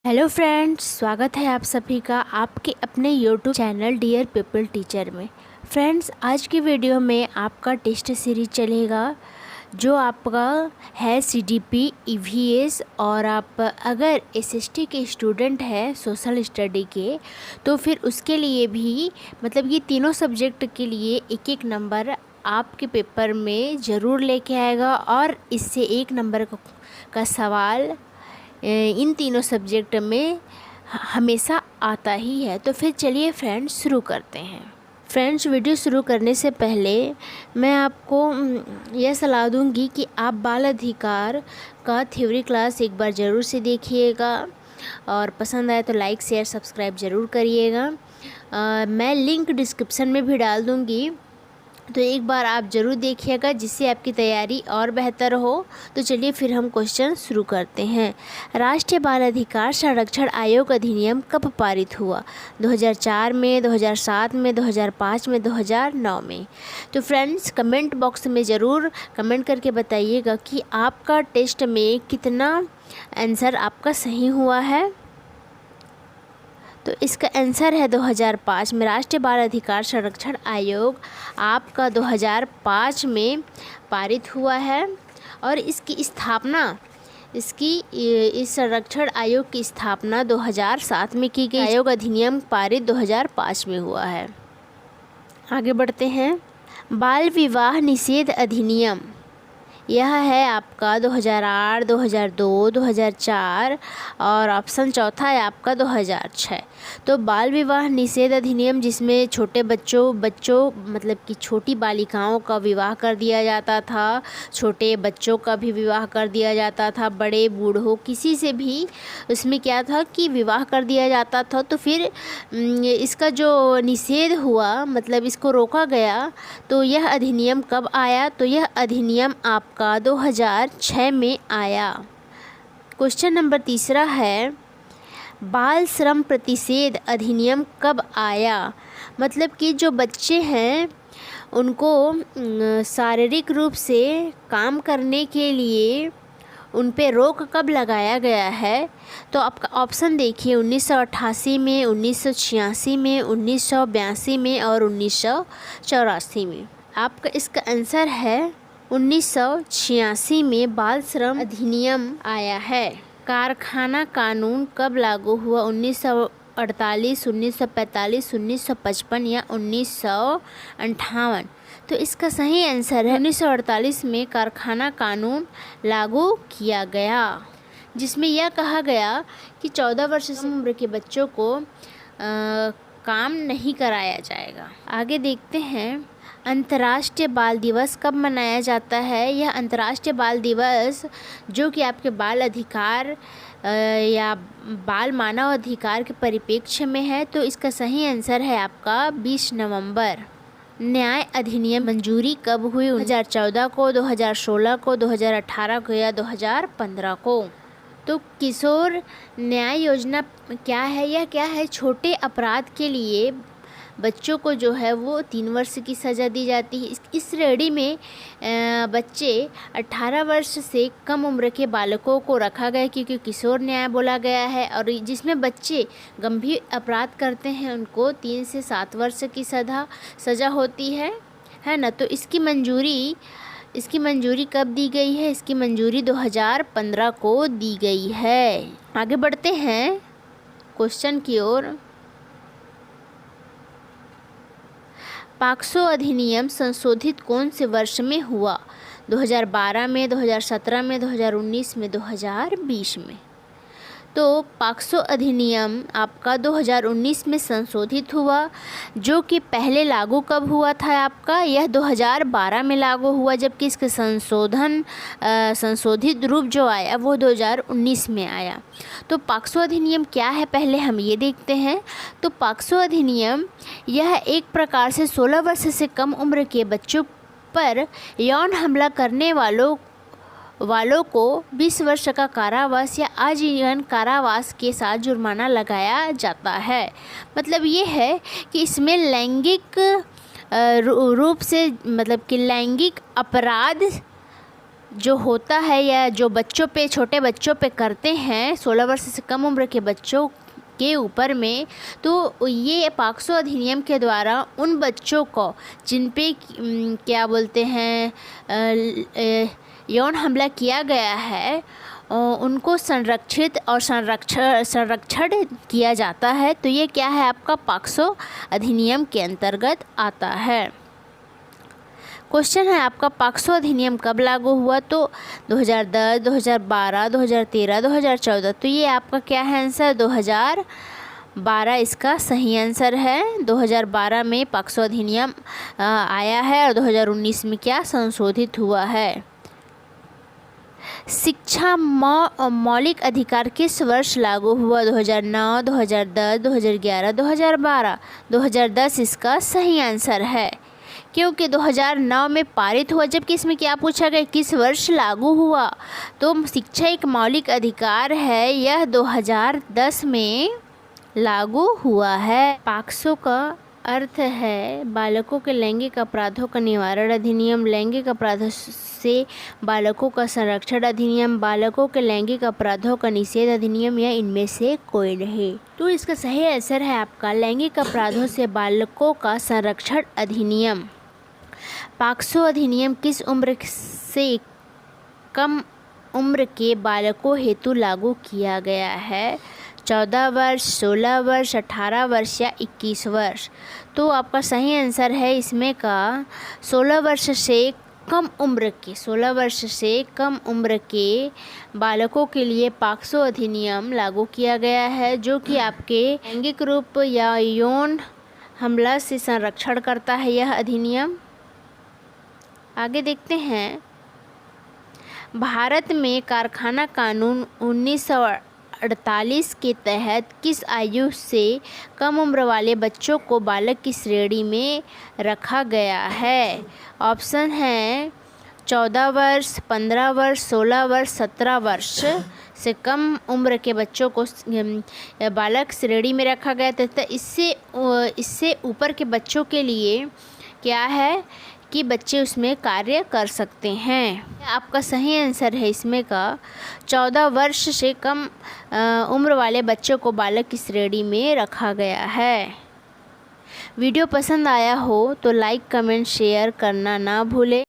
Hello friends, स्वागत है आप सभी का आपके अपने YouTube channel dear people teacher में। फ्रेंड्स, आज की वीडियो में आपका टेस्ट सीरीज चलेगा जो आपका है सीडीपी ईवीएस। और आप अगर एसएसटी के स्टूडेंट हैं सोशल स्टडी के, तो फिर उसके लिए भी मतलब ये तीनों सब्जेक्ट के लिए एक एक नंबर आपके पेपर में ज़रूर लेके आएगा और इससे एक नंबर का सवाल इन तीनों सब्जेक्ट में हमेशा आता ही है। तो फिर चलिए फ्रेंड्स शुरू करते हैं। फ्रेंड्स, वीडियो शुरू करने से पहले मैं आपको यह सलाह दूंगी कि आप बाल अधिकार का थ्योरी क्लास एक बार ज़रूर से देखिएगा और पसंद आए तो लाइक शेयर सब्सक्राइब ज़रूर करिएगा। मैं लिंक डिस्क्रिप्शन में भी डाल दूंगी, तो एक बार आप ज़रूर देखिएगा जिससे आपकी तैयारी और बेहतर हो। तो चलिए फिर हम क्वेश्चन शुरू करते हैं। राष्ट्रीय बाल अधिकार संरक्षण आयोग अधिनियम कब पारित हुआ? 2004 में, 2007 में, 2005 में, 2009 में। तो फ्रेंड्स, कमेंट बॉक्स में ज़रूर कमेंट करके बताइएगा कि आपका टेस्ट में कितना आंसर आपका सही हुआ है। तो इसका आंसर है 2005 में। राष्ट्रीय बाल अधिकार संरक्षण आयोग आपका 2005 में पारित हुआ है और इसकी स्थापना इस संरक्षण आयोग की स्थापना 2007 में की गई। आयोग अधिनियम पारित 2005 में हुआ है। आगे बढ़ते हैं। बाल विवाह निषेध अधिनियम, यह है आपका 2008, 2002, 2004 और ऑप्शन चौथा है आपका 2006। तो बाल विवाह निषेध अधिनियम जिसमें छोटे बच्चों मतलब कि छोटी बालिकाओं का विवाह कर दिया जाता था, छोटे बच्चों का भी विवाह कर दिया जाता था, बड़े बूढ़ों किसी से भी उसमें क्या था कि विवाह कर दिया जाता था। तो फिर इसका जो निषेध हुआ मतलब इसको रोका गया। तो यह अधिनियम कब आया? तो यह अधिनियम आपका 2006 में आया। क्वेश्चन नंबर तीसरा है, बाल श्रम प्रतिषेध अधिनियम कब आया? मतलब कि जो बच्चे हैं उनको शारीरिक रूप से काम करने के लिए उन पे रोक कब लगाया गया है? तो आपका ऑप्शन देखिए 1988 में, 1986 में, 1982 में और 1984 में। आपका इसका आंसर है 1986 में बाल श्रम अधिनियम आया है। कारखाना कानून कब लागू हुआ? 1948, 1945, 1955 या 1958? तो इसका सही आंसर है 1948 में कारखाना कानून लागू किया गया, जिसमें यह कहा गया कि 14 वर्ष से उम्र के बच्चों को काम नहीं कराया जाएगा। आगे देखते हैं, अंतर्राष्ट्रीय बाल दिवस कब मनाया जाता है? यह अंतर्राष्ट्रीय बाल दिवस जो कि आपके बाल अधिकार या बाल मानव अधिकार के परिप्रेक्ष्य में है। तो इसका सही आंसर है आपका 20 नवंबर। न्याय अधिनियम मंजूरी कब हुई? 2014 को, 2016 को, 2018 को या 2015 को? तो किशोर न्याय योजना क्या है? यह क्या है? छोटे अपराध के लिए बच्चों को जो है वो 3 वर्ष की सज़ा दी जाती है। इस श्रेणी में बच्चे 18 वर्ष से कम उम्र के बालकों को रखा गया क्योंकि किशोर न्याय बोला गया है। और जिसमें बच्चे गंभीर अपराध करते हैं उनको 3 से 7 वर्ष की सज़ा होती है ना। तो इसकी मंजूरी कब दी गई है? इसकी मंजूरी 2015 को दी गई है। आगे बढ़ते हैं क्वेश्चन की ओर। पॉक्सो अधिनियम संशोधित कौन से वर्ष में हुआ? 2012 में, 2017 में, 2019 में, 2020 में? तो पॉक्सो अधिनियम आपका 2019 में संशोधित हुआ, जो कि पहले लागू कब हुआ था आपका? यह 2012 में लागू हुआ, जबकि इसका संशोधित रूप जो आया वो 2019 में आया। तो पॉक्सो अधिनियम क्या है पहले हम ये देखते हैं। तो पॉक्सो अधिनियम यह एक प्रकार से 16 वर्ष से कम उम्र के बच्चों पर यौन हमला करने वालों को 20 वर्ष का कारावास या आजीवन कारावास के साथ जुर्माना लगाया जाता है। मतलब ये है कि इसमें लैंगिक रूप से मतलब कि लैंगिक अपराध जो होता है या जो बच्चों पे, छोटे बच्चों पे करते हैं, 16 वर्ष से कम उम्र के बच्चों के ऊपर में, तो ये पॉक्सो अधिनियम के द्वारा उन बच्चों को जिन पे क्या बोलते हैं यौन हमला किया गया है, उनको संरक्षित और संरक्षण किया जाता है। तो ये क्या है, आपका पॉक्सो अधिनियम के अंतर्गत आता है। क्वेश्चन है आपका, पॉक्सो अधिनियम कब लागू हुआ? तो 2010, 2012, 2013, 2014। तो ये आपका क्या है आंसर? 2012 इसका सही आंसर है। 2012 में पॉक्सो अधिनियम आया है और 2019 में क्या संशोधित हुआ है। शिक्षा मौलिक अधिकार किस वर्ष लागू हुआ? 2009, 2010, 2011, 2012। 2010 इसका सही आंसर है, क्योंकि 2009 में पारित हुआ, जबकि इसमें क्या पूछा गया, किस वर्ष लागू हुआ? तो शिक्षा एक मौलिक अधिकार है, यह 2010 में लागू हुआ है। पॉक्सो का अर्थ है बालकों के लैंगिक अपराधों का निवारण अधिनियम, लैंगिक अपराधों से बालकों का संरक्षण अधिनियम, बालकों के लैंगिक अपराधों का निषेध अधिनियम, या इनमें से कोई नहीं। तो इसका सही आंसर है आपका लैंगिक अपराधों से बालकों का संरक्षण अधिनियम। पॉक्सो अधिनियम किस उम्र से कम उम्र के बालकों हेतु लागू किया गया है? 14 वर्ष, 16 वर्ष, 18 वर्ष या 21 वर्ष। तो आपका सही आंसर है इसमें का 16 वर्ष से कम उम्र के, 16 वर्ष से कम उम्र के बालकों के लिए पॉक्सो अधिनियम लागू किया गया है, जो कि आपके लैंगिक रूप या यौन हमला से संरक्षण करता है यह अधिनियम। आगे देखते हैं, भारत में कारखाना कानून 1948 के तहत किस आयु से कम उम्र वाले बच्चों को बालक की श्रेणी में रखा गया है? ऑप्शन है 14 वर्ष, 15 वर्ष, 16 वर्ष, 17 वर्ष से कम उम्र के बच्चों को बालक श्रेणी में रखा गया तथा इससे ऊपर के बच्चों के लिए क्या है कि बच्चे उसमें कार्य कर सकते हैं। आपका सही आंसर है इसमें का 14 वर्ष से कम उम्र वाले बच्चों को बालक की श्रेणी में रखा गया है। वीडियो पसंद आया हो तो लाइक, कमेंट, शेयर करना ना भूलें।